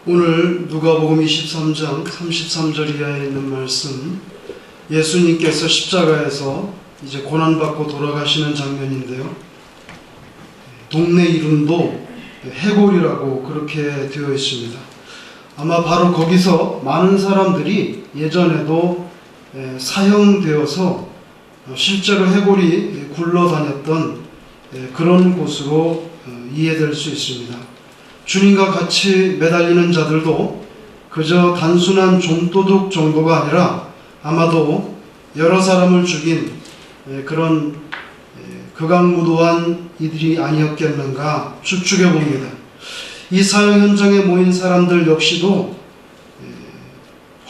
오늘 누가복음 23장 33절 이하에 있는 말씀, 예수님께서 십자가에서 이제 고난받고 돌아가시는 장면인데요. 동네 이름도 해골이라고 그렇게 되어 있습니다. 아마 바로 거기서 많은 사람들이 예전에도 사형되어서 실제로 해골이 굴러다녔던 그런 곳으로 이해될 수 있습니다. 주님과 같이 매달리는 자들도 그저 단순한 좀도둑 정도가 아니라 아마도 여러 사람을 죽인 그런 극악무도한 이들이 아니었겠는가 추측해 봅니다. 이 사형 현장에 모인 사람들 역시도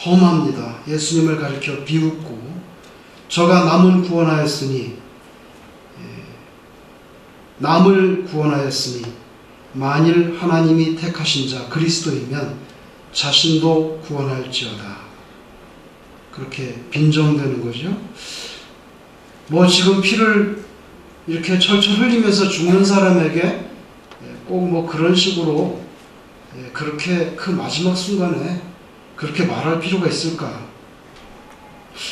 험합니다. 예수님을 가리켜 비웃고, 저가 남을 구원하였으니 만일 하나님이 택하신 자 그리스도이면 자신도 구원할지어다. 그렇게 빈정대는 거죠. 지금 피를 이렇게 철철 흘리면서 죽는 사람에게 꼭 그런 식으로 그렇게 그 마지막 순간에 그렇게 말할 필요가 있을까?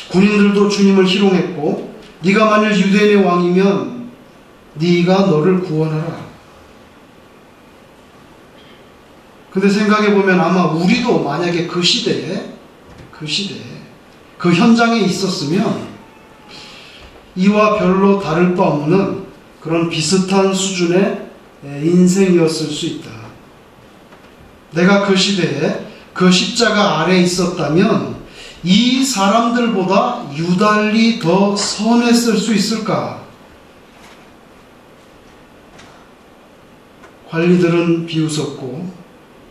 군인들도 주님을 희롱했고, 네가 만일 유대인의 왕이면 네가 너를 구원하라. 근데 생각해보면 아마 우리도 만약에 그 시대에 그 현장에 있었으면 이와 별로 다를 바 없는 그런 비슷한 수준의 인생이었을 수 있다. 내가 그 시대에 그 십자가 아래에 있었다면 이 사람들보다 유달리 더 선했을 수 있을까? 관리들은 비웃었고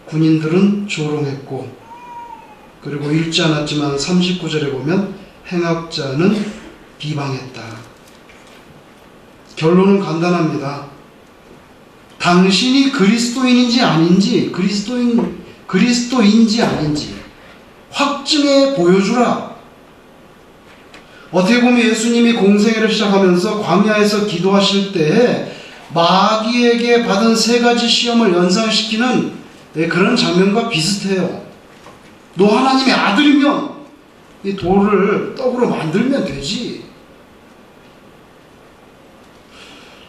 군인들은 조롱했고, 그리고 읽지 않았지만 39절에 보면 행악자는 비방했다. 결론은 간단합니다. 당신이 그리스도인인지 아닌지, 그리스도인지 아닌지 확증해 보여주라. 어떻게 보면 예수님이 공생애를 시작하면서 광야에서 기도하실 때에 마귀에게 받은 3가지 시험을 연상시키는 그런 장면과 비슷해요. 너 하나님의 아들이면 이 돌을 떡으로 만들면 되지.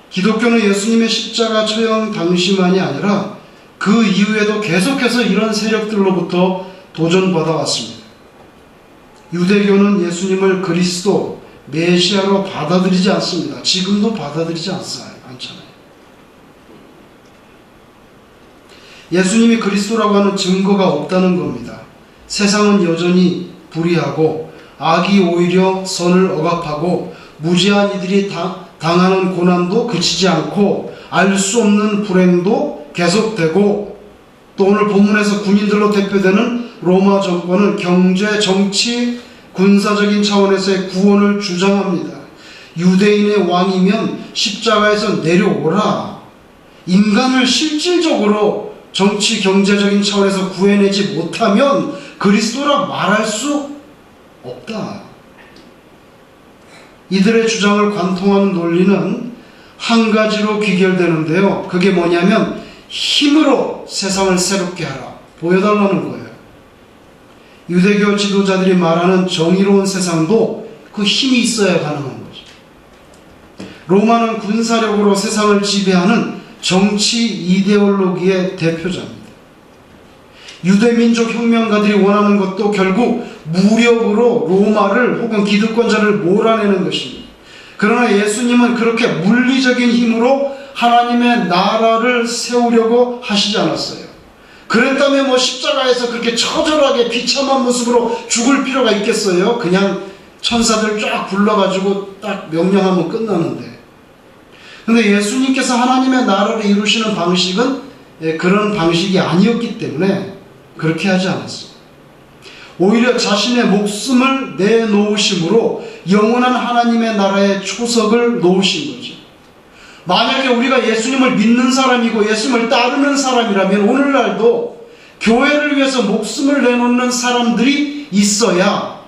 기독교는 예수님의 십자가 처형 당시만이 아니라 그 이후에도 계속해서 이런 세력들로부터 도전받아 왔습니다. 유대교는 예수님을 그리스도, 메시아로 받아들이지 않습니다. 지금도 받아들이지 않잖아요. 예수님이 그리스도라고 하는 증거가 없다는 겁니다. 세상은 여전히 불의하고 악이 오히려 선을 억압하고 무지한 이들이 당하는 고난도 그치지 않고 알 수 없는 불행도 계속되고, 또 오늘 본문에서 군인들로 대표되는 로마 정권은 경제, 정치, 군사적인 차원에서의 구원을 주장합니다. 유대인의 왕이면 십자가에서 내려오라. 인간을 실질적으로 정치, 경제적인 차원에서 구해내지 못하면 그리스도라 말할 수 없다. 이들의 주장을 관통하는 논리는 한 가지로 귀결되는데요. 그게 뭐냐면 힘으로 세상을 새롭게 하라. 보여달라는 거예요. 유대교 지도자들이 말하는 정의로운 세상도 그 힘이 있어야 가능한 거죠. 로마는 군사력으로 세상을 지배하는 정치 이데올로기의 대표자입니다. 유대민족 혁명가들이 원하는 것도 결국 무력으로 로마를 혹은 기득권자를 몰아내는 것입니다. 그러나 예수님은 그렇게 물리적인 힘으로 하나님의 나라를 세우려고 하시지 않았어요. 그랬다면 십자가에서 그렇게 처절하게 비참한 모습으로 죽을 필요가 있겠어요? 그냥 천사들 쫙 불러가지고 딱 명령하면 끝나는데. 근데 예수님께서 하나님의 나라를 이루시는 방식은 그런 방식이 아니었기 때문에 그렇게 하지 않았어요. 오히려 자신의 목숨을 내놓으심으로 영원한 하나님의 나라의 초석을 놓으신 거죠. 만약에 우리가 예수님을 믿는 사람이고 예수님을 따르는 사람이라면 오늘날도 교회를 위해서 목숨을 내놓는 사람들이 있어야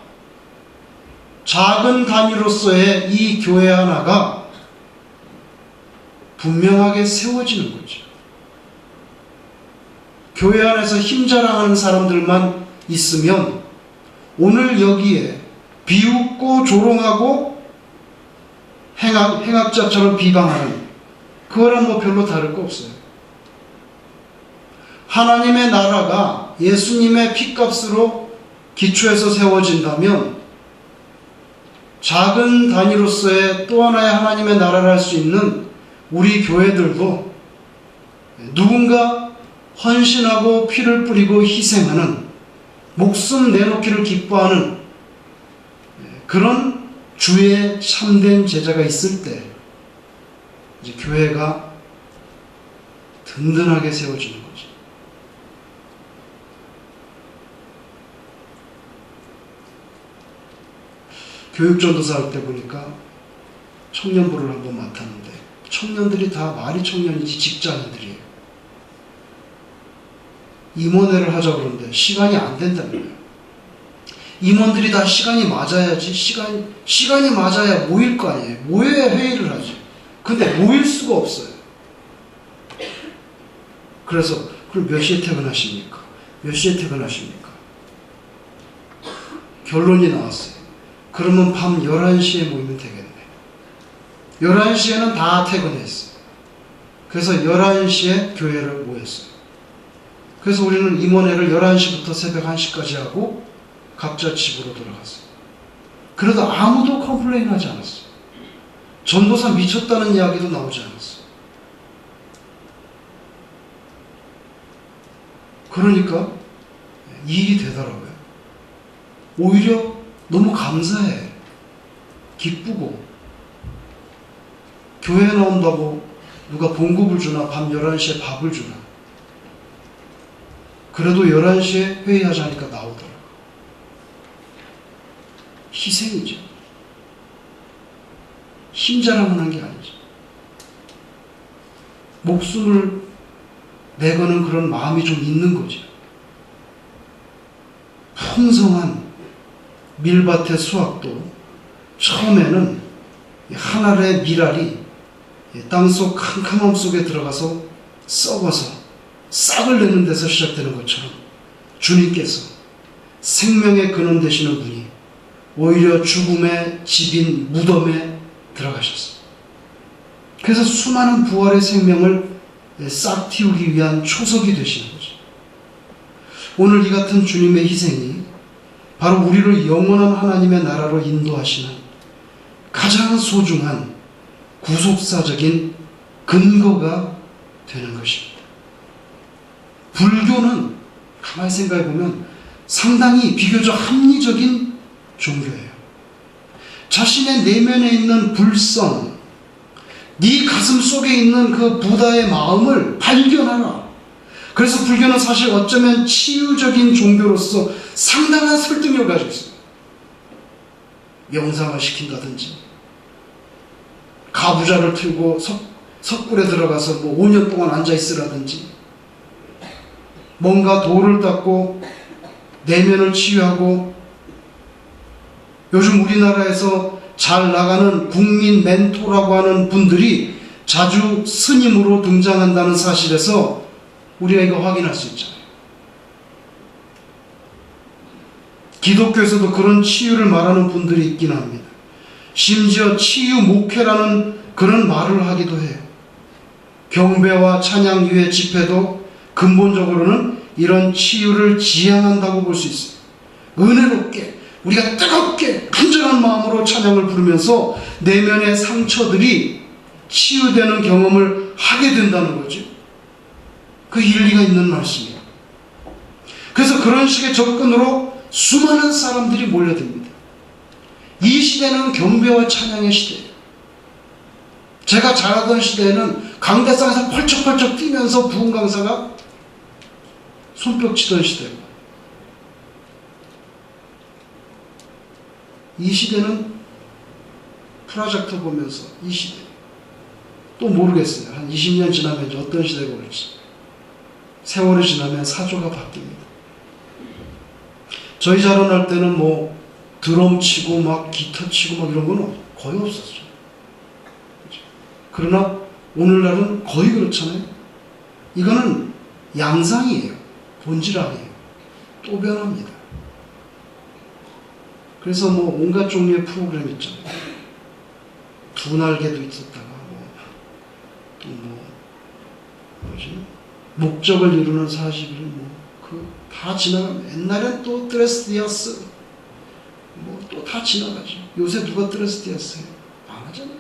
작은 단위로서의 이 교회 하나가 분명하게 세워지는 거죠. 교회 안에서 힘자랑하는 사람들만 있으면 오늘 여기에 비웃고 조롱하고 행악자처럼 비방하는 그거랑 뭐 별로 다를 거 없어요. 하나님의 나라가 예수님의 핏값으로 기초해서 세워진다면 작은 단위로서의 또 하나의 하나님의 나라를 할 수 있는 우리 교회들도 누군가 헌신하고 피를 뿌리고 희생하는 목숨 내놓기를 기뻐하는 그런 주의 참된 제자가 있을 때 이제 교회가 든든하게 세워지는 거죠. 교육전도사 할 때 보니까 청년부를 한번 맡았는데 청년들이 다 말이 청년이지 직장인들이에요. 임원회를 하자고 그러는데 시간이 안 된다는 거예요. 임원들이 다 시간이 맞아야지, 시간이 맞아야 모일 거 아니에요. 모여야 회의를 하죠. 근데 모일 수가 없어요. 그래서 그럼 몇 시에 퇴근하십니까? 몇 시에 퇴근하십니까? 결론이 나왔어요. 그러면 밤 11시에 모이면 되겠네. 11시에는 다 퇴근했어요. 그래서 11시에 교회를 모였어요. 그래서 우리는 임원회를 11시부터 새벽 1시까지 하고 각자 집으로 돌아갔어요. 그래도 아무도 컴플레인 하지 않았어요. 전도사 미쳤다는 이야기도 나오지 않았어요. 그러니까 일이 되더라고요. 오히려 너무 감사해. 기쁘고. 교회 나온다고 누가 봉급을 주나 밤 11시에 밥을 주나. 그래도 11시에 회의하자니까 나오더라고요. 희생이죠. 힘자랑하는 게 아니죠. 목숨을 내거는 그런 마음이 좀 있는 거죠. 풍성한 밀밭의 수확도 처음에는 한 알의 밀알이 땅속 캄캄함 속에 들어가서 썩어서 싹을 내는 데서 시작되는 것처럼 주님께서 생명의 근원 되시는 분이 오히려 죽음의 집인 무덤에 들어가셨어요. 그래서 수많은 부활의 생명을 싹 틔우기 위한 초석이 되시는 거죠. 오늘 이 같은 주님의 희생이 바로 우리를 영원한 하나님의 나라로 인도하시는 가장 소중한 구속사적인 근거가 되는 것입니다. 불교는 가만히 생각해 보면 상당히 비교적 합리적인 종교예요. 자신의 내면에 있는 불성, 네 가슴 속에 있는 그 부다의 마음을 발견하라. 그래서 불교는 사실 어쩌면 치유적인 종교로서 상당한 설득력을 가지고 있어요. 명상을 시킨다든지 가부좌를 틀고 석굴에 들어가서 5년 동안 앉아있으라든지 뭔가 도를 닦고 내면을 치유하고 요즘 우리나라에서 잘 나가는 국민 멘토라고 하는 분들이 자주 스님으로 등장한다는 사실에서 우리가 이거 확인할 수 있잖아요. 기독교에서도 그런 치유를 말하는 분들이 있긴 합니다. 심지어 치유 목회라는 그런 말을 하기도 해요. 경배와 찬양 이외 집회도 근본적으로는 이런 치유를 지향한다고 볼 수 있어요. 은혜롭게 우리가 뜨겁게 간절한 마음으로 찬양을 부르면서 내면의 상처들이 치유되는 경험을 하게 된다는 거죠. 그 일리가 있는 말씀이에요. 그래서 그런 식의 접근으로 수많은 사람들이 몰려듭니다. 이 시대는 경배와 찬양의 시대예요. 제가 자라던 시대에는 강대상에서 펄쩍펄쩍 뛰면서 부흥 강사가 손뼉 치던 시대고, 이 시대는 프로젝터 보면서 이 시대. 또 모르겠어요. 한 20년 지나면 이제 어떤 시대가 올지. 세월이 지나면 사조가 바뀝니다. 저희 자라날 때는 뭐 드럼 치고 막 기타 치고 막 이런 건 거의 없었죠. 그러나 오늘날은 거의 그렇잖아요. 이거는 양상이에요. 본질 아니에요. 또 변합니다. 그래서 뭐 온갖 종류의 프로그램 있잖아요. 두 날개도 있었다가 또 뭐지? 목적을 이루는 40일 다 지나가면 옛날엔 또 드레스디아스 또 다 지나가죠. 요새 누가 드레스디아스예요? 안 하잖아요.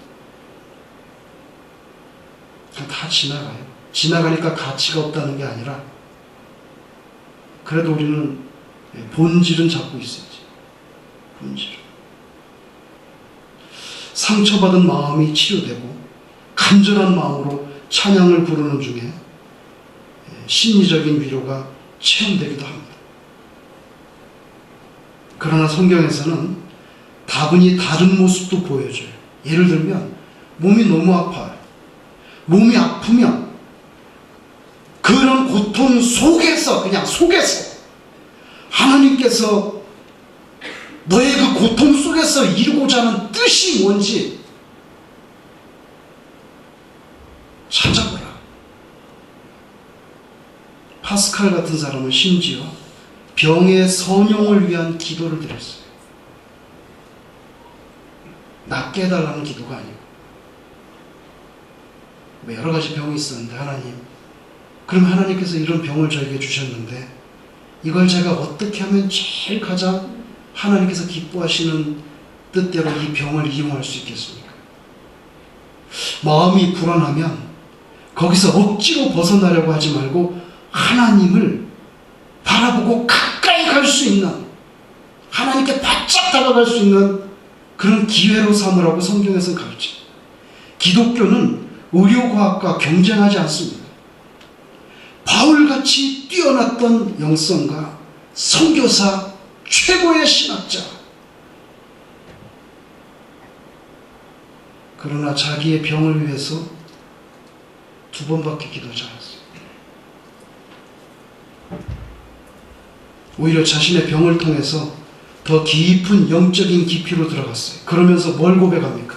다 지나가요. 지나가니까 가치가 없다는 게 아니라 그래도 우리는 본질은 잡고 있어야지. 본질은. 상처받은 마음이 치유되고 간절한 마음으로 찬양을 부르는 중에 심리적인 위로가 체험되기도 합니다. 그러나 성경에서는 다분히 다른 모습도 보여줘요. 예를 들면 몸이 너무 아파요. 몸이 아프면 그런 고통 속에서 그냥 속에서 하나님께서 너의 그 고통 속에서 이루고자 하는 뜻이 뭔지 찾아보라. 파스칼 같은 사람은 심지어 병의 선용을 위한 기도를 드렸어요. 낫게 해달라는 기도가 아니고 여러 가지 병이 있었는데 하나님, 그럼 하나님께서 이런 병을 저에게 주셨는데 이걸 제가 어떻게 하면 제일 가장 하나님께서 기뻐하시는 뜻대로 이 병을 이용할 수 있겠습니까? 마음이 불안하면 거기서 억지로 벗어나려고 하지 말고 하나님을 바라보고 가까이 갈 수 있는, 하나님께 바짝 다가갈 수 있는 그런 기회로 삼으라고 성경에서는 가르쳐요. 기독교는 의료과학과 경쟁하지 않습니다. 바울같이 뛰어났던 영성가, 선교사, 최고의 신학자, 그러나 자기의 병을 위해서 2번밖에 기도하지 않았어요. 오히려 자신의 병을 통해서 더 깊은 영적인 깊이로 들어갔어요. 그러면서 뭘 고백합니까?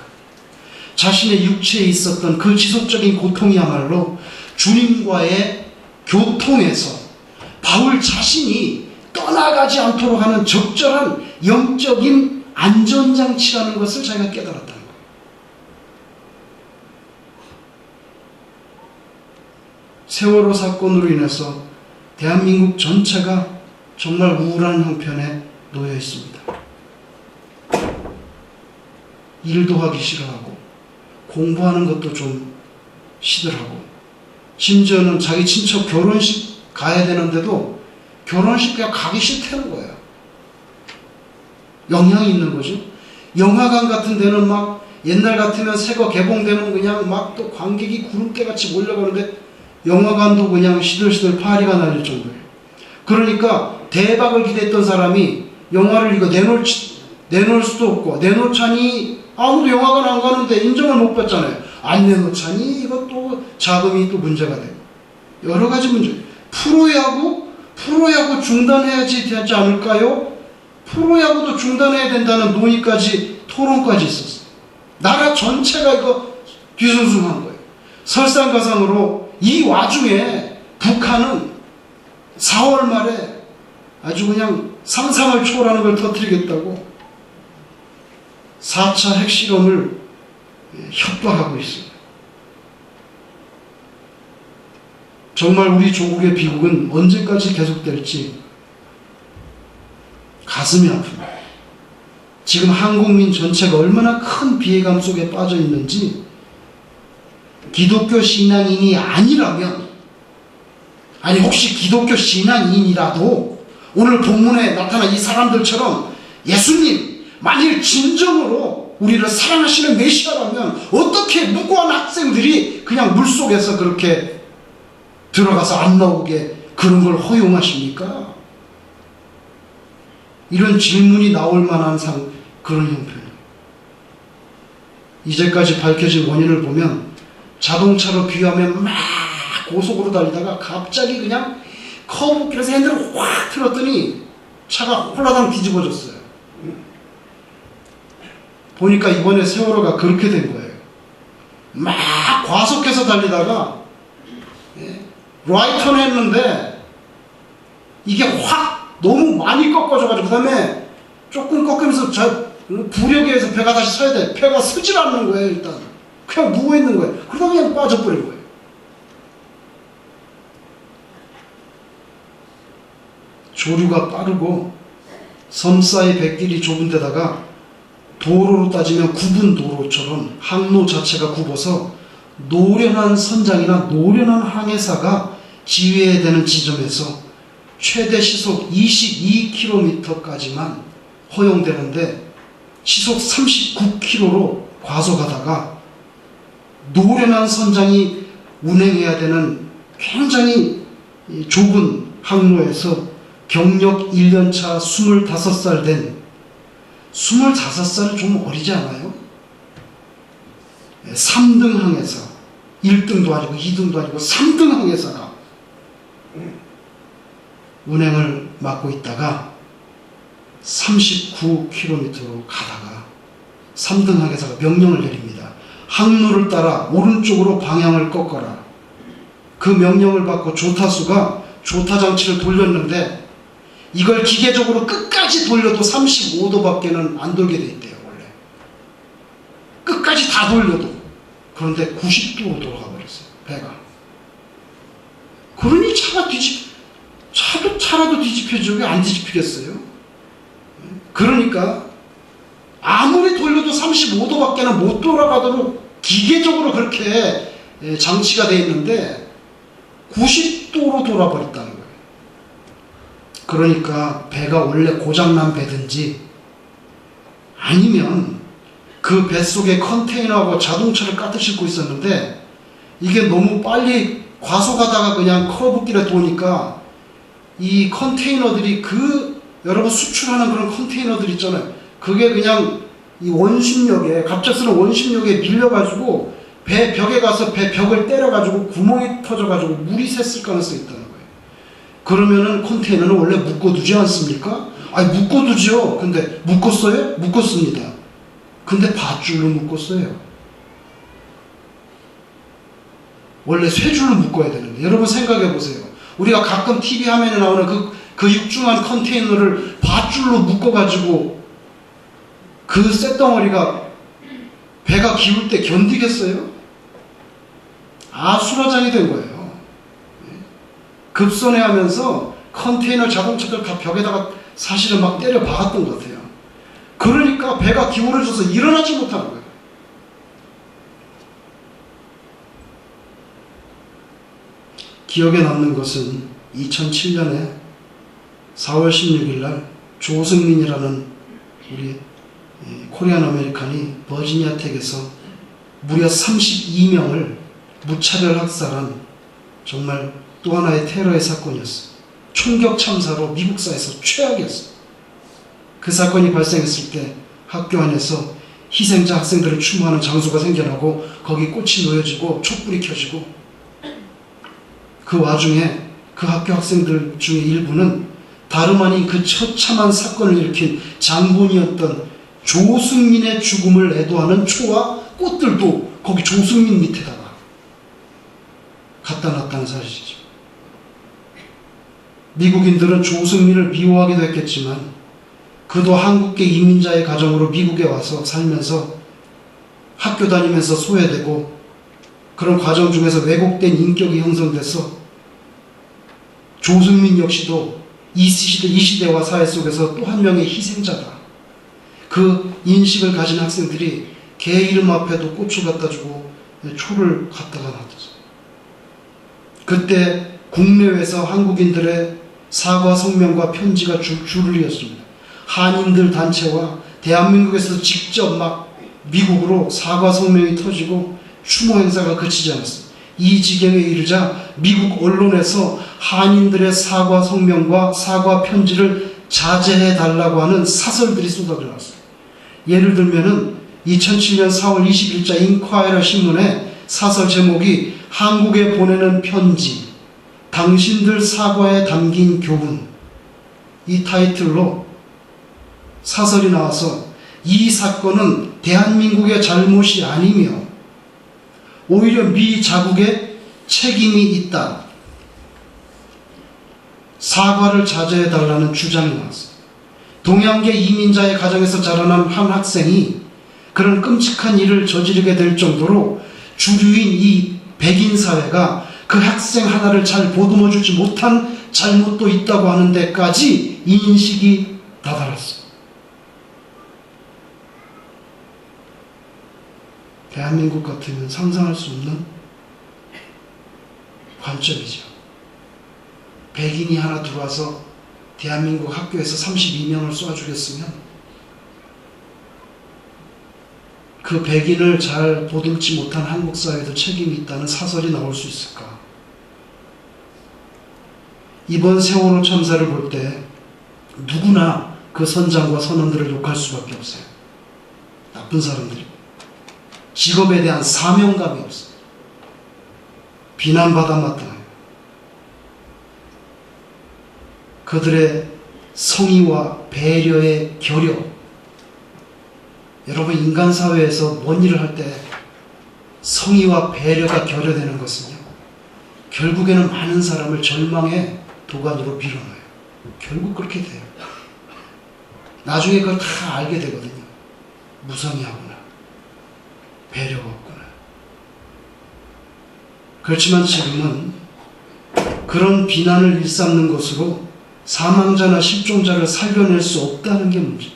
자신의 육체에 있었던 그 지속적인 고통이야말로 주님과의 교통에서 바울 자신이 떠나가지 않도록 하는 적절한 영적인 안전장치라는 것을 자기가 깨달았다는 거예요. 세월호 사건으로 인해서 대한민국 전체가 정말 우울한 형편에 놓여 있습니다. 일도 하기 싫어하고 공부하는 것도 좀 시들하고, 심지어는 자기 친척 결혼식 가야 되는데도 결혼식 그냥 가기 싫다는 거예요. 영향이 있는 거죠. 영화관 같은 데는 막 옛날 같으면 새 거 개봉되면 그냥 막 또 관객이 구름대같이 몰려가는데 영화관도 그냥 시들시들 파리가 날릴 정도예요. 그러니까 대박을 기대했던 사람이 영화를 이거 내놓을 수도 없고, 내놓자니 아무도 영화관 안 가는데 인정을 못 받잖아요. 안 내놓자니 이것도 자금이 또 문제가 되고 여러 가지 문제. 프로야구 중단해야지 되지 않을까요? 프로야구도 중단해야 된다는 논의까지, 토론까지 있었어요. 나라 전체가 이거 뒤숭숭한 거예요. 설상가상으로 이 와중에 북한은 4월 말에 아주 그냥 상상을 초월하는 걸 터뜨리겠다고 4차 핵실험을 협박하고 있습니다. 정말 우리 조국의 비극은 언제까지 계속될지 가슴이 아픕니다. 지금 한국민 전체가 얼마나 큰 비애감 속에 빠져 있는지, 기독교 신앙인이 아니라면, 아니 혹시 기독교 신앙인이라도 오늘 본문에 나타난 이 사람들처럼 예수님 만일 진정으로 우리를 사랑하시는 메시아라면 어떻게 무고한 학생들이 그냥 물속에서 그렇게 들어가서 안 나오게 그런 걸 허용하십니까? 이런 질문이 나올 만한 그런 형편이에요. 이제까지 밝혀진 원인을 보면 자동차로 비유하면 막 고속으로 달리다가 갑자기 그냥 커브길에서 핸들을 확 틀었더니 차가 홀라당 뒤집어졌어요. 보니까 이번에 세월호가 그렇게 된 거예요. 막 과속해서 달리다가 라이턴 했는데 이게 확 너무 많이 꺾어져가지고 그 다음에 조금 꺾이면서 부력에 의해서 배가 다시 서야 돼. 배가 서질 않는 거예요. 일단 그냥 누워있는 거예요. 그러다 그냥 빠져버린 거예요. 조류가 빠르고 섬 사이 뱃길이 좁은 데다가 도로로 따지면 굽은 도로처럼 항로 자체가 굽어서 노련한 선장이나 노련한 항해사가 지휘해야 되는 지점에서 최대 시속 22km까지만 허용되는데 시속 39km로 과속하다가 노련한 선장이 운행해야 되는 굉장히 좁은 항로에서 경력 1년차 25살 된 25살은 좀 어리지 않아요? 3등 항해사 1등도 아니고 2등도 아니고 3등 항해사가 운행을 맡고 있다가 39km로 가다가 3등 항해사가 명령을 내립니다. 항로를 따라 오른쪽으로 방향을 꺾어라. 그 명령을 받고 조타수가 조타장치를 돌렸는데 이걸 기계적으로 끝까지 돌려도 35도밖에는 안 돌게 돼 있대요. 원래 끝까지 다 돌려도. 그런데 90도로 돌아가 버렸어요. 배가. 그러니 차라도 뒤집혀지고 왜 안 뒤집히겠어요? 그러니까 아무리 돌려도 35도밖에는 못 돌아가도록 기계적으로 그렇게 장치가 되어 있는데 90도로 돌아버렸다는 거예요. 그러니까 배가 원래 고장난 배든지 아니면 그 뱃속에 컨테이너하고 자동차를 가득 싣고 있었는데 이게 너무 빨리 과속하다가 그냥 커브길에 도니까 이 컨테이너들이 여러분 수출하는 그런 컨테이너들 있잖아요. 그게 그냥 이 원심력에 갑작스러운 원심력에 밀려가지고 배 벽에 가서 배 벽을 때려가지고 구멍이 터져가지고 물이 샜을 가능성이 있다는 거예요. 그러면은 컨테이너는 원래 묶어두지 않습니까? 아니 묶어두죠. 근데 묶었어요? 묶었습니다. 근데 밧줄로 묶었어요. 원래 쇠줄로 묶어야 되는데 여러분 생각해 보세요. 우리가 가끔 TV 화면에 나오는 그 육중한 컨테이너를 밧줄로 묶어가지고 그 쇳덩어리가 배가 기울 때 견디겠어요? 아수라장이 된 거예요. 급선회하면서 컨테이너 자동차들 다 벽에다가 사실은 막 때려 박았던 것 같아요. 그러니까 배가 기울어져서 일어나지 못하는 거예요. 기억에 남는 것은 2007년에 4월 16일 날 조승민이라는 우리 코리안 아메리칸이 버지니아 텍에서 무려 32명을 무차별 학살한 정말 또 하나의 테러의 사건이었어요. 총격 참사로 미국사에서 최악이었어요. 그 사건이 발생했을 때 학교 안에서 희생자 학생들을 추모하는 장소가 생겨나고 거기 꽃이 놓여지고 촛불이 켜지고 그 와중에 그 학교 학생들 중에 일부는 다름 아닌 그 처참한 사건을 일으킨 장본이었던 조승민의 죽음을 애도하는 초와 꽃들도 거기 조승민 밑에다가 갖다 놨다는 사실이죠. 미국인들은 조승민을 미워하기도 했겠지만 그도 한국계 이민자의 가정으로 미국에 와서 살면서 학교 다니면서 소외되고 그런 과정 중에서 왜곡된 인격이 형성돼서 조승민 역시도 이 시대와 사회 속에서 또 한 명의 희생자다. 그 인식을 가진 학생들이 개 이름 앞에도 꽃을 갖다 주고 초를 갖다가 놔뒀어요. 그때 국내외에서 한국인들의 사과 성명과 편지가 줄을 이었습니다. 한인들 단체와 대한민국에서 직접 막 미국으로 사과 성명이 터지고 추모 행사가 그치지 않았습니다. 이 지경에 이르자 미국 언론에서 한인들의 사과 성명과 사과 편지를 자제해 달라고 하는 사설들이 쏟아져 나왔어요. 예를 들면은 2007년 4월 20일자 인콰이러 신문에 사설 제목이 한국에 보내는 편지, 당신들 사과에 담긴 교훈, 이 타이틀로 사설이 나와서 이 사건은 대한민국의 잘못이 아니며 오히려 미 자국의 책임이 있다. 사과를 자제해달라는 주장이 나왔어요. 동양계 이민자의 가정에서 자라난 한 학생이 그런 끔찍한 일을 저지르게 될 정도로 주류인 이 백인 사회가 그 학생 하나를 잘 보듬어주지 못한 잘못도 있다고 하는 데까지 인식이 다다랐어요. 대한민국 같으면 상상할 수 없는 관점이죠. 백인이 하나 들어와서 대한민국 학교에서 32명을 쏴 죽였으면 그 백인을 잘 보듬지 못한 한국 사회도 책임이 있다는 사설이 나올 수 있을까? 이번 세월호 참사를 볼 때 누구나 그 선장과 선원들을 욕할 수밖에 없어요. 나쁜 사람들이. 직업에 대한 사명감이 없어요. 비난받아 마땅해요. 그들의 성의와 배려의 결여. 여러분, 인간 사회에서 뭔 일을 할 때 성의와 배려가 결여되는 것은요, 결국에는 많은 사람을 절망의 도가니로 밀어넣어요. 결국 그렇게 돼요. 나중에 그걸 다 알게 되거든요. 무성의하구나, 배려가 없구나. 그렇지만 지금은 그런 비난을 일삼는 것으로 사망자나 실종자를 살려낼 수 없다는 게 문제.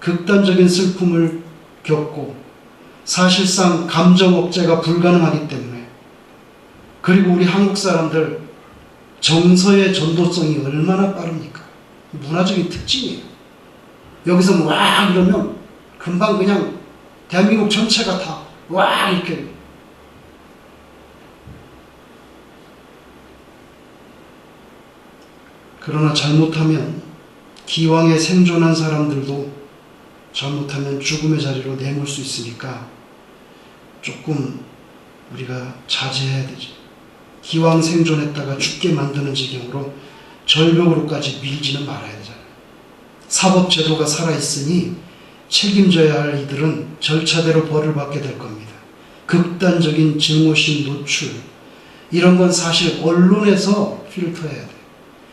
극단적인 슬픔을 겪고 사실상 감정 억제가 불가능하기 때문에, 그리고 우리 한국 사람들 정서의 전도성이 얼마나 빠릅니까? 문화적인 특징이에요. 여기서 와 이러면 금방 그냥 대한민국 전체가 다 와 이렇게. 그러나 잘못하면 기왕에 생존한 사람들도 잘못하면 죽음의 자리로 내몰 수 있으니까 조금 우리가 자제해야 되죠. 기왕 생존했다가 죽게 만드는 지경으로 절벽으로까지 밀지는 말아야 되잖아요. 사법제도가 살아있으니 책임져야 할 이들은 절차대로 벌을 받게 될 겁니다. 극단적인 증오심 노출, 이런 건 사실 언론에서 필터해야 돼요.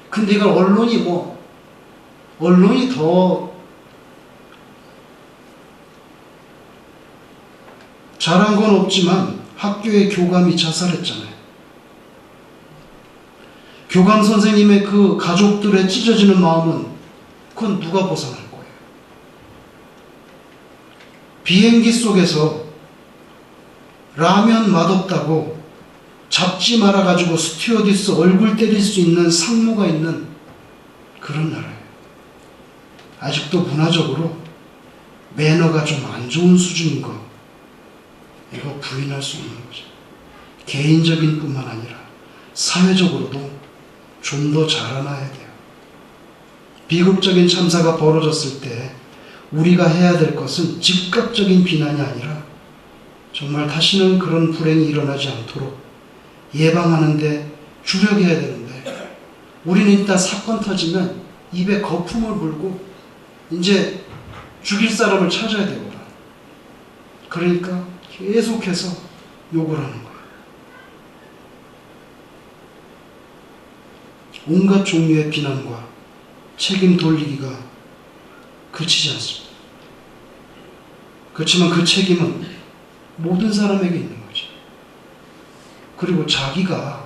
근데 이걸 언론이 더 잘한 건 없지만 학교의 교감이 자살했잖아요. 교감 선생님의 그 가족들의 찢어지는 마음은 그건 누가 보상할 거예요? 비행기 속에서 라면 맛없다고 잡지 말아가지고 스튜어디스 얼굴 때릴 수 있는 상무가 있는 그런 나라예요. 아직도 문화적으로 매너가 좀 안 좋은 수준인 거, 이거 부인할 수 없는 거죠. 개인적인 뿐만 아니라 사회적으로도 좀 더 자라나야 돼요. 비극적인 참사가 벌어졌을 때 우리가 해야 될 것은 즉각적인 비난이 아니라 정말 다시는 그런 불행이 일어나지 않도록 예방하는데 주력해야 되는데, 우리는 일단 사건 터지면 입에 거품을 물고 이제 죽일 사람을 찾아야 되거든. 그러니까 계속해서 욕을 하는 거예요. 온갖 종류의 비난과 책임 돌리기가 그치지 않습니다. 그렇지만 그 책임은 모든 사람에게 있는 거죠. 그리고 자기가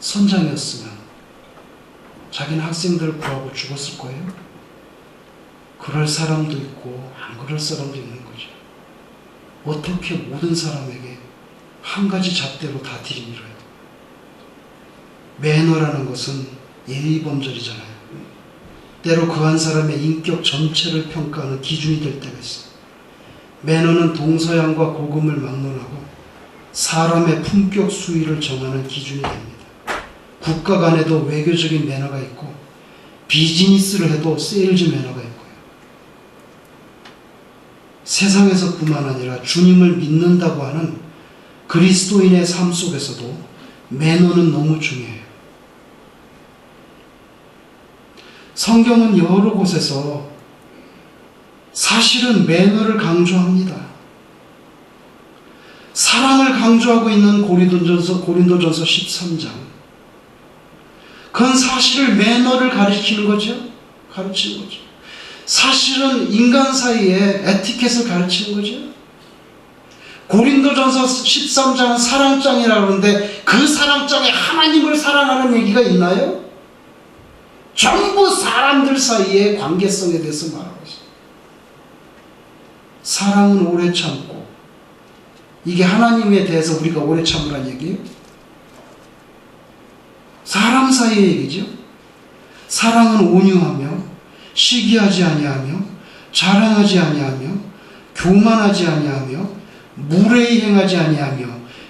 선장이었으면 자기는 학생들을 구하고 죽었을 거예요? 그럴 사람도 있고 안 그럴 사람도 있는 거죠. 어떻게 모든 사람에게 한 가지 잣대로 다 들이밀어요? 매너라는 것은 예의범절이잖아요. 때로 그 한 사람의 인격 전체를 평가하는 기준이 될 때가 있어요. 매너는 동서양과 고금을 막론하고 사람의 품격 수위를 정하는 기준이 됩니다. 국가 간에도 외교적인 매너가 있고 비즈니스를 해도 세일즈 매너가 있고요. 세상에서뿐만 아니라 주님을 믿는다고 하는 그리스도인의 삶 속에서도 매너는 너무 중요해요. 성경은 여러 곳에서 사실은 매너를 강조합니다. 사랑을 강조하고 있는 고린도전서 13장. 그건 사실 매너를 가르치는 거죠. 가르치는 거죠. 사실은 인간 사이에 에티켓을 가르치는 거죠. 고린도전서 13장은 사랑장이라고 하는데 그 사랑장에 하나님을 사랑하는 얘기가 있나요? 전부 사람들 사이의 관계성에 대해서 말하고 있어요. 사랑은 오래 참고, 이게 하나님에 대해서 우리가 오래 참으란 얘기예요. 사람 사이의 얘기죠. 사랑은 온유하며 시기하지 아니하며 자랑하지 아니하며 교만하지 아니하며 무례히 행하지 아니하며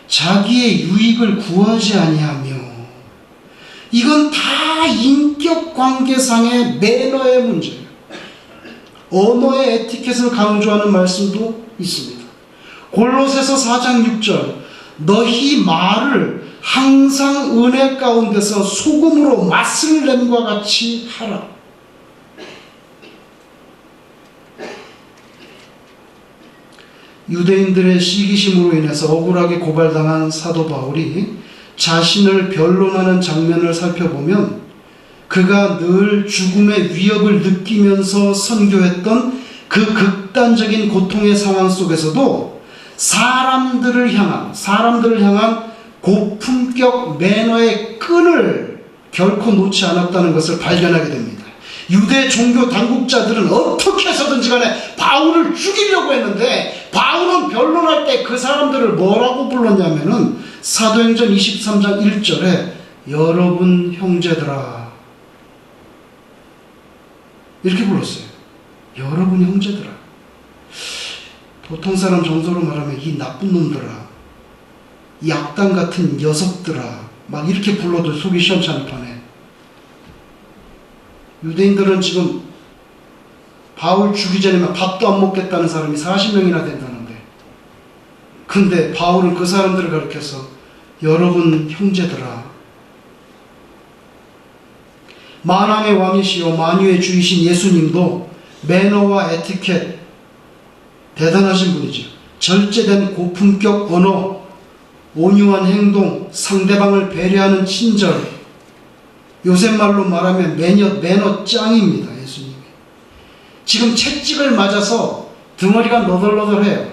자기의 유익을 구하지 아니하며. 이건 다 인격 관계상의 매너의 문제예요. 언어의 에티켓을 강조하는 말씀도 있습니다. 골로새서 4장 6절, 너희 말을 항상 은혜 가운데서 소금으로 맛을 냄과 같이 하라. 유대인들의 시기심으로 인해서 억울하게 고발당한 사도 바울이 자신을 변론하는 장면을 살펴보면 그가 늘 죽음의 위협을 느끼면서 선교했던 그 극단적인 고통의 상황 속에서도 사람들을 향한 고품격 매너의 끈을 결코 놓지 않았다는 것을 발견하게 됩니다. 유대 종교 당국자들은 어떻게 해서든지 간에 바울을 죽이려고 했는데 바울은 변론할 때 그 사람들을 뭐라고 불렀냐면은 사도행전 23장 1절에 여러분 형제들아 이렇게 불렀어요. 여러분 형제들아. 보통 사람 정서로 말하면 이 나쁜 놈들아, 이 악당 같은 녀석들아 막 이렇게 불러도 속이 시원찮을 판에 유대인들은 지금 바울 죽이 전에만 밥도 안 먹겠다는 사람이 40명이나 된다는데, 근데 바울은 그 사람들을 가리켜서 여러분 형제들아. 만왕의 왕이시요 만유의 주이신 예수님도 매너와 에티켓 대단하신 분이죠. 절제된 고품격 언어, 온유한 행동, 상대방을 배려하는 친절, 요새 말로 말하면 매너 짱입니다. 예수님이. 지금 채찍을 맞아서 등어리가 너덜너덜해요.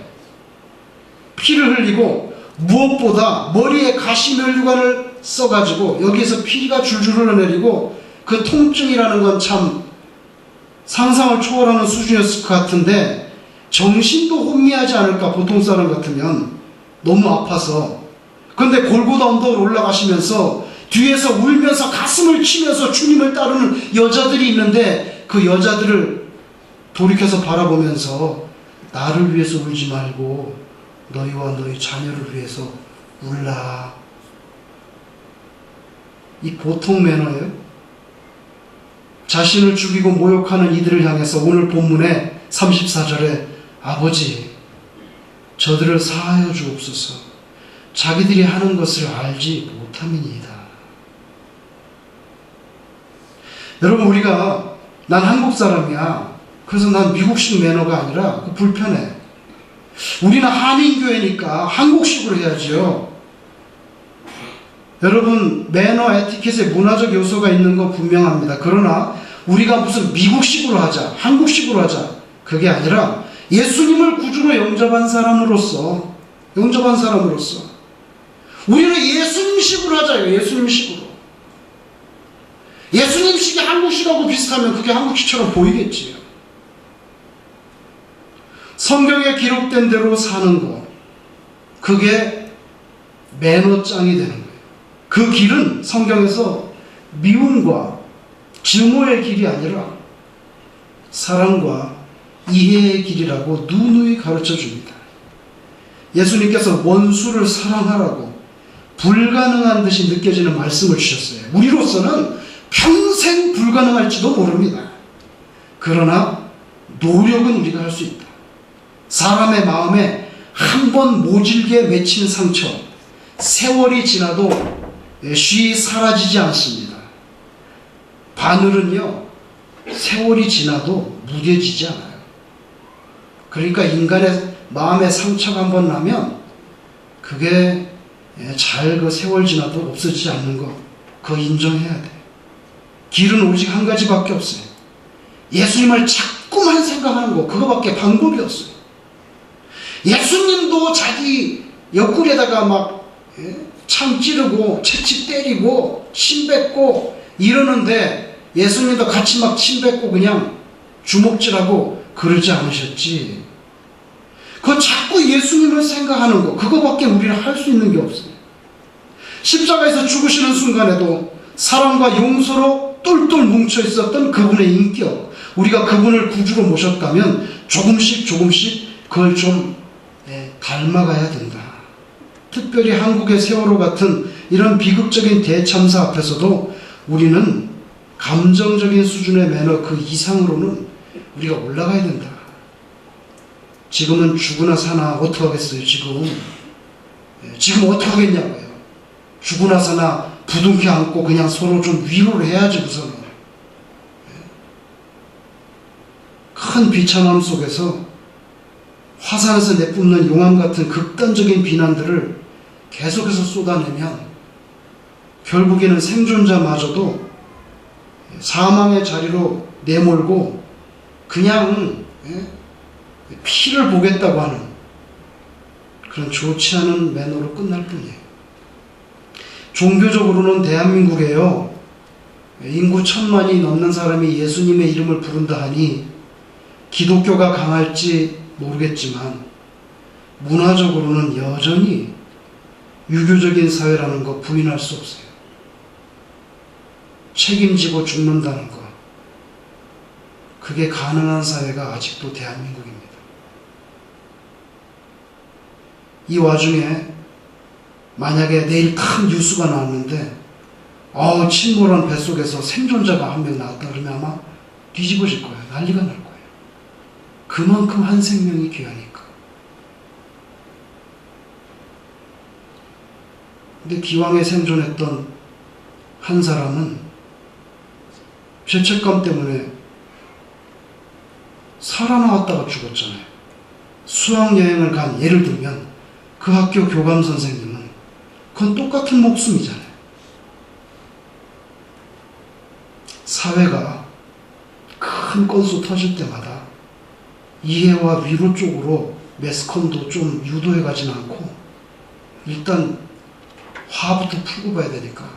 피를 흘리고 무엇보다 머리에 가시면류관을 써가지고 여기에서 피가 줄줄 흘러내리고 그 통증이라는 건 참 상상을 초월하는 수준이었을 것 같은데 정신도 혼미하지 않을까 보통 사람 같으면 너무 아파서. 그런데 골고다 언덕을 올라가시면서 뒤에서 울면서 가슴을 치면서 주님을 따르는 여자들이 있는데 그 여자들을 돌이켜서 바라보면서 나를 위해서 울지 말고 너희와 너희 자녀를 위해서 울라. 이 보통 매너예요? 자신을 죽이고 모욕하는 이들을 향해서 오늘 본문의 34절에 아버지 저들을 사하여 주옵소서 자기들이 하는 것을 알지 못함이니이다. 여러분, 우리가 난 한국 사람이야, 그래서 난 미국식 매너가 아니라 불편해. 우리는 한인교회니까 한국식으로 해야죠. 여러분, 매너 에티켓에 문화적 요소가 있는 거 분명합니다. 그러나 우리가 무슨 미국식으로 하자, 한국식으로 하자, 그게 아니라 예수님을 구주로 영접한 사람으로서 우리는 예수님식으로 하자요. 예수님식으로. 예수님식이 한국식하고 비슷하면 그게 한국식처럼 보이겠지요. 성경에 기록된 대로 사는 것, 그게 매너짱이 되는 거예요. 그 길은 성경에서 미움과 증오의 길이 아니라 사랑과 이해의 길이라고 누누이 가르쳐 줍니다. 예수님께서 원수를 사랑하라고 불가능한 듯이 느껴지는 말씀을 주셨어요. 우리로서는 평생 불가능할지도 모릅니다. 그러나 노력은 우리가 할 수 있다. 사람의 마음에 한 번 모질게 맺힌 상처, 세월이 지나도 쉬이 사라지지 않습니다. 바늘은요, 세월이 지나도 무뎌지지 않아요. 그러니까 인간의 마음에 상처가 한 번 나면 그게 잘 그 세월 지나도 없어지지 않는 거, 그거 인정해야 돼. 길은 오직 한 가지밖에 없어요. 예수님을 자꾸만 생각하는 거, 그거밖에 방법이 없어요. 예수님도 자기 옆구리에다가 막 참 찌르고 채찍 때리고 침 뱉고 이러는데 예수님도 같이 막 침 뱉고 그냥 주먹질하고 그러지 않으셨지. 그 자꾸 예수님을 생각하는 거, 그거밖에 우리는 할 수 있는 게 없어요. 십자가에서 죽으시는 순간에도 사랑과 용서로 똘똘 뭉쳐 있었던 그분의 인격, 우리가 그분을 구주로 모셨다면 조금씩 그걸 좀 닮아가야 된다. 특별히 한국의 세월호 같은 이런 비극적인 대참사 앞에서도 우리는 감정적인 수준의 매너 그 이상으로는 우리가 올라가야 된다. 지금은 죽으나 사나 어떡하겠어요. 지금 어떡하겠냐고요. 죽으나 사나 부둥켜 안고 그냥 서로 좀 위로를 해야지 우선은. 큰 비참함 속에서 화산에서 내뿜는 용암 같은 극단적인 비난들을 계속해서 쏟아내면 결국에는 생존자마저도 사망의 자리로 내몰고 그냥 피를 보겠다고 하는 그런 좋지 않은 매너로 끝날 뿐이에요. 종교적으로는 대한민국에요, 인구 1000만이 넘는 사람이 예수님의 이름을 부른다 하니 기독교가 강할지 모르겠지만 문화적으로는 여전히 유교적인 사회라는 거 부인할 수 없어요. 책임지고 죽는다는 거, 그게 가능한 사회가 아직도 대한민국입니다. 이 와중에 만약에 내일 큰 뉴스가 나왔는데 침몰한 뱃속에서 생존자가 한 명 나왔다 그러면 아마 뒤집어질 거예요. 난리가 날 거예요. 그만큼 한 생명이 귀하니까. 근데 기왕에 생존했던 한 사람은 죄책감 때문에 살아나왔다가 죽었잖아요. 수학여행을 간, 예를 들면 그 학교 교감 선생님은 그건 똑같은 목숨이잖아요. 사회가 큰 건수 터질 때마다 이해와 위로 쪽으로 매스컴도 좀 유도해 가진 않고 일단 화부터 풀고 봐야 되니까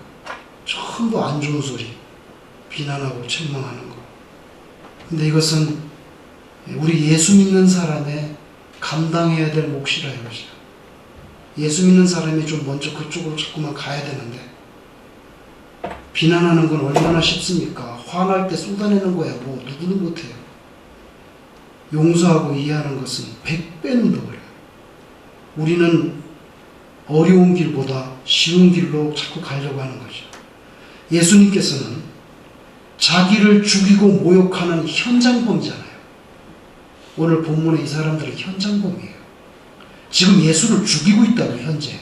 전부 안 좋은 소리, 비난하고 책망하는 거. 근데 이것은 우리 예수 믿는 사람의 감당해야 될 몫이라 이거죠. 예수 믿는 사람이 좀 먼저 그쪽으로 자꾸만 가야 되는데 비난하는 건 얼마나 쉽습니까? 화날 때 쏟아내는 거야 뭐 누구는 못해요. 용서하고 이해하는 것은 100배는 더 어려워요. 우리는 어려운 길보다 쉬운 길로 자꾸 가려고 하는 거죠. 예수님께서는 자기를 죽이고 모욕하는 현장범이잖아요. 오늘 본문의 이 사람들은 현장범이에요. 지금 예수를 죽이고 있다고 현재.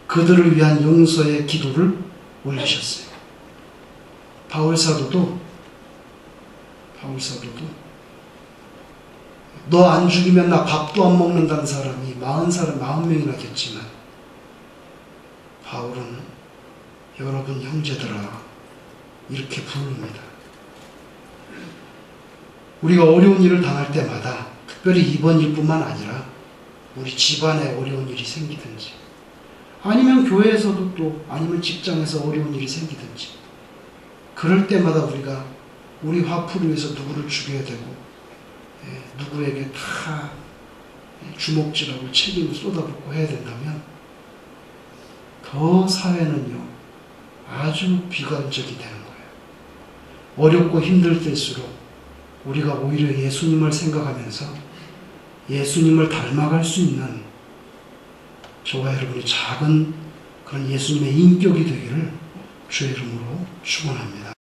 그들을 위한 용서의 기도를 올리셨어요. 바울 사도도 너 안 죽이면 나 밥도 안 먹는다는 사람이 40명이나 됐지만 바울은 여러분 형제들아 이렇게 부릅니다. 우리가 어려운 일을 당할 때마다 특별히 이번 일뿐만 아니라 우리 집안에 어려운 일이 생기든지 아니면 교회에서도 또 아니면 직장에서 어려운 일이 생기든지 그럴 때마다 우리가 우리 화풀을 위해서 누구를 죽여야 되고 누구에게 다 주먹질하고 책임을 쏟아붓고 해야 된다면 더 사회는요 아주 비관적이 되는 거예요. 어렵고 힘들 때일수록 우리가 오히려 예수님을 생각하면서 예수님을 닮아갈 수 있는 저와 여러분이 작은 그런 예수님의 인격이 되기를 주의 이름으로 축원합니다.